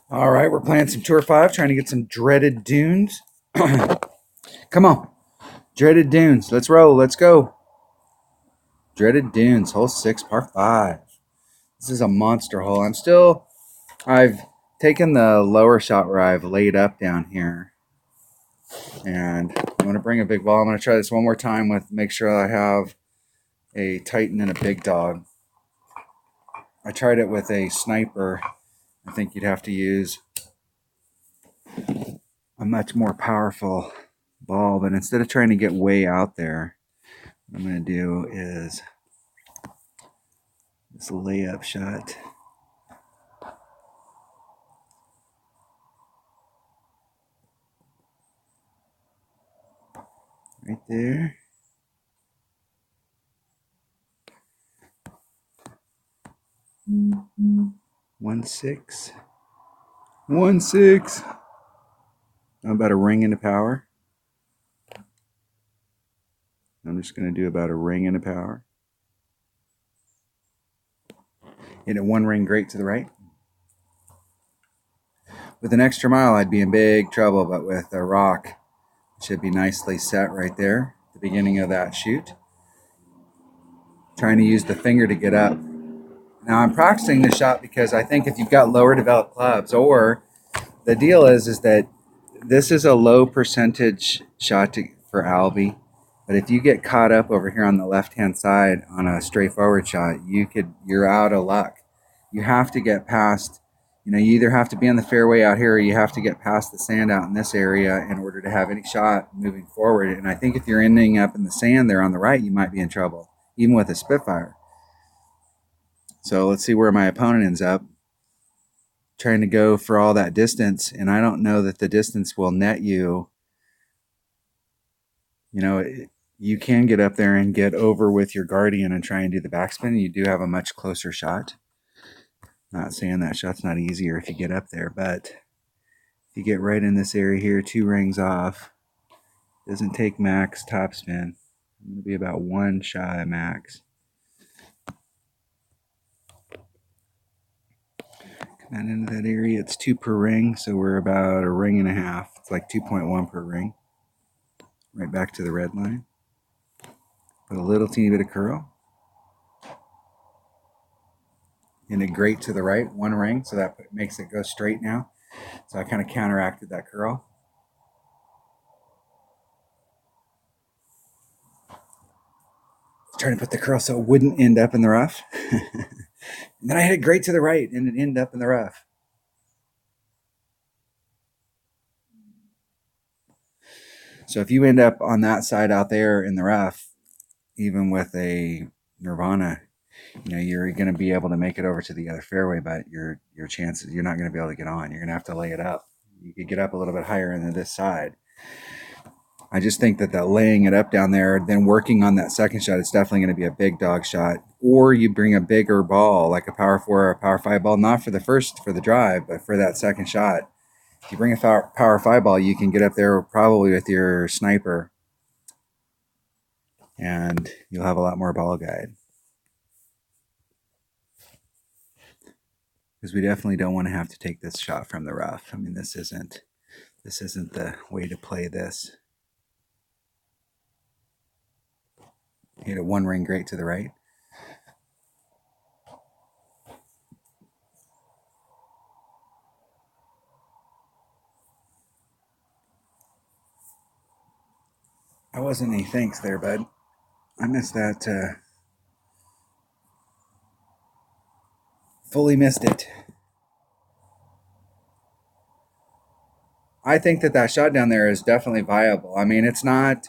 All right, we're playing some Tour 5, trying to get some dreaded dunes. Come on. Dreaded dunes. Let's roll. Let's go. Dreaded dunes, hole 6, par 5. This is a monster hole. I've taken the lower shot where I've laid up down here. And I'm going to bring a big ball. I'm going to try this one more time with make sure I have a Titan and a big dog. I tried it with a sniper. I think you'd have to use a much more powerful ball, but instead of trying to get way out there, what I'm going to do is this layup shot. Right there. Mm-hmm. 1-6. 1-6. I'm about a ring into power. I'm just going to do about a ring into power. Hit it one ring great to the right. With an extra mile, I'd be in big trouble, but with a rock, it should be nicely set right there at the beginning of that shoot. Trying to use the finger to get up. Now I'm practicing this shot because I think if you've got lower developed clubs, or the deal is that this is a low percentage shot for Albie, but if you get caught up over here on the left-hand side on a straightforward shot, you're out of luck. You have to get past, you either have to be on the fairway out here or you have to get past the sand out in this area in order to have any shot moving forward. And I think if you're ending up in the sand there on the right, you might be in trouble, even with a Spitfire. So let's see where my opponent ends up. Trying to go for all that distance, and I don't know that the distance will net you. You can get up there and get over with your Guardian and try and do the backspin. You do have a much closer shot. Not saying that shot's not easier if you get up there, but if you get right in this area here, 2 rings off, doesn't take max topspin. I'm going to be about 1 shy of max. Come into that area, it's 2 per ring, so we're about a ring and a half. It's like 2.1 per ring. Right back to the red line. Put a little teeny bit of curl. And a great to the right, 1 ring, so that makes it go straight now. So I kind of counteracted that curl. Trying to put the curl so it wouldn't end up in the rough. And then I hit it great to the right and it ended up in the rough. So if you end up on that side out there in the rough, even with a Nirvana, you're going to be able to make it over to the other fairway, but your chances, you're not going to be able to get on. You're going to have to lay it up. You could get up a little bit higher into this side. I just think that laying it up down there, then working on that second shot, it's definitely going to be a big dog shot. Or you bring a bigger ball, like a power 4 or a power 5 ball, not for the drive, but for that second shot. If you bring a power 5 ball, you can get up there probably with your sniper, and you'll have a lot more ball guide. Because we definitely don't want to have to take this shot from the rough. I mean, this isn't the way to play this. Hit a 1 ring great to the right. I wasn't any thanks there, bud. I missed that. Fully missed it. I think that shot down there is definitely viable. I mean, it's not.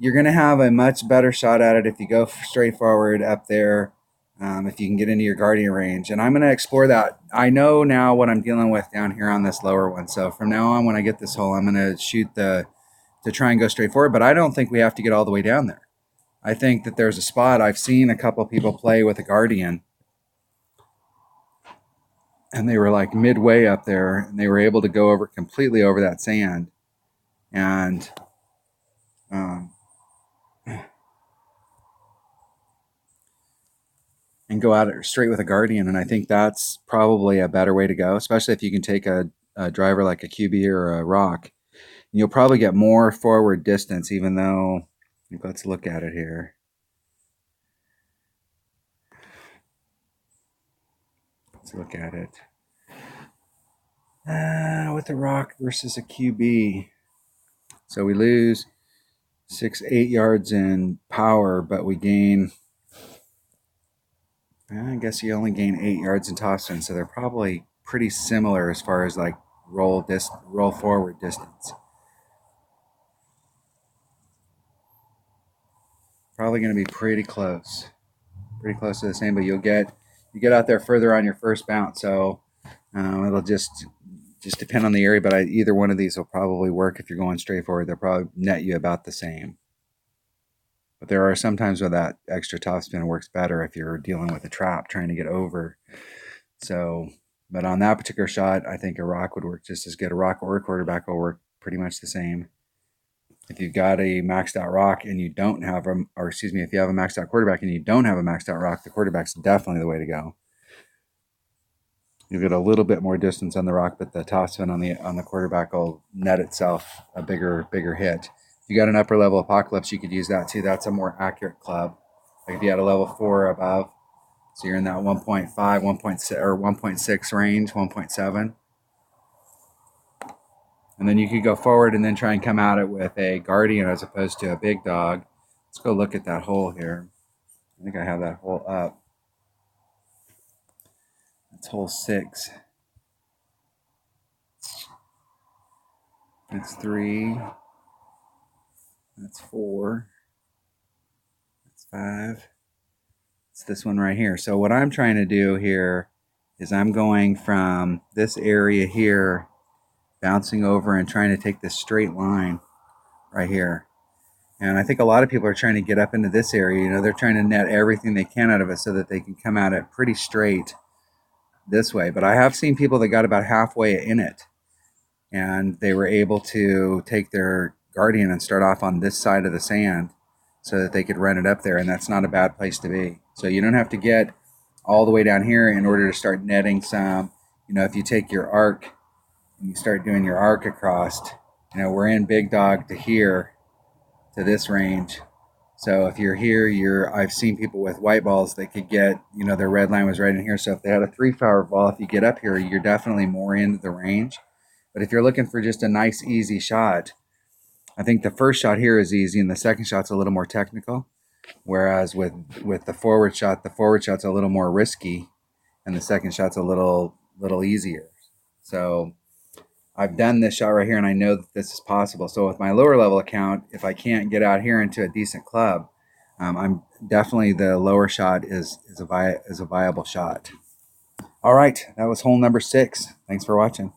You're going to have a much better shot at it if you go straight forward up there, if you can get into your Guardian range. And I'm going to explore that. I know now what I'm dealing with down here on this lower one. So from now on, when I get this hole, I'm going to shoot to try and go straight forward. But I don't think we have to get all the way down there. I think that there's a spot. I've seen a couple people play with a Guardian, and they were like midway up there, and they were able to go completely over that sand. And and go at it straight with a Guardian. And I think that's probably a better way to go, especially if you can take a driver like a QB or a Rock. You'll probably get more forward distance, even though, let's look at it here. Let's look at it. With a Rock versus a QB. So we lose 8 yards in power, but we gain, I guess you only gain 8 yards in topspin. So they're probably pretty similar as far as like roll forward distance. Probably going to be pretty close to the same, but you get out there further on your first bounce. So it'll just depend on the area, but either one of these will probably work. If you're going straight forward, they'll probably net you about the same. But there are some times where that extra topspin works better if you're dealing with a trap trying to get over. So, but on that particular shot, I think a Rock would work just as good. A Rock or a quarterback will work pretty much the same. If you've got a maxed out Rock and you don't have if you have a maxed out quarterback and you don't have a maxed out Rock, the quarterback's definitely the way to go. You get a little bit more distance on the Rock, but the topspin on the quarterback will net itself a bigger hit. If you got an upper level Apocalypse, you could use that too. That's a more accurate club. Like if you had a level 4 or above, so you're in that 1.5, 1.6 or 1.6 range, 1.7. And then you could go forward and then try and come at it with a Guardian as opposed to a big dog. Let's go look at that hole here. I think I have that hole up. That's hole 6. That's 3. That's 4. That's 5. It's this one right here. So what I'm trying to do here is I'm going from this area here, bouncing over and trying to take this straight line right here. And I think a lot of people are trying to get up into this area. You know, they're trying to net everything they can out of it so that they can come at it pretty straight this way. But I have seen people that got about halfway in it and they were able to take their Guardian and start off on this side of the sand so that they could run it up there. And that's not a bad place to be. So you don't have to get all the way down here in order to start netting some. You know, if you take your arc and you start doing your arc across, you know, we're in big dog to here, to this range. So if you're here, I've seen people with white balls that could get, you know, their red line was right in here. So if they had a 3-power ball, if you get up here, you're definitely more into the range. But if you're looking for just a nice, easy shot, I think the first shot here is easy and the second shot's a little more technical. Whereas with the forward shot's a little more risky and the second shot's a little easier. So I've done this shot right here and I know that this is possible. So with my lower level account, if I can't get out here into a decent club, I'm definitely, the lower shot is a viable shot. All right, that was hole number 6. Thanks for watching.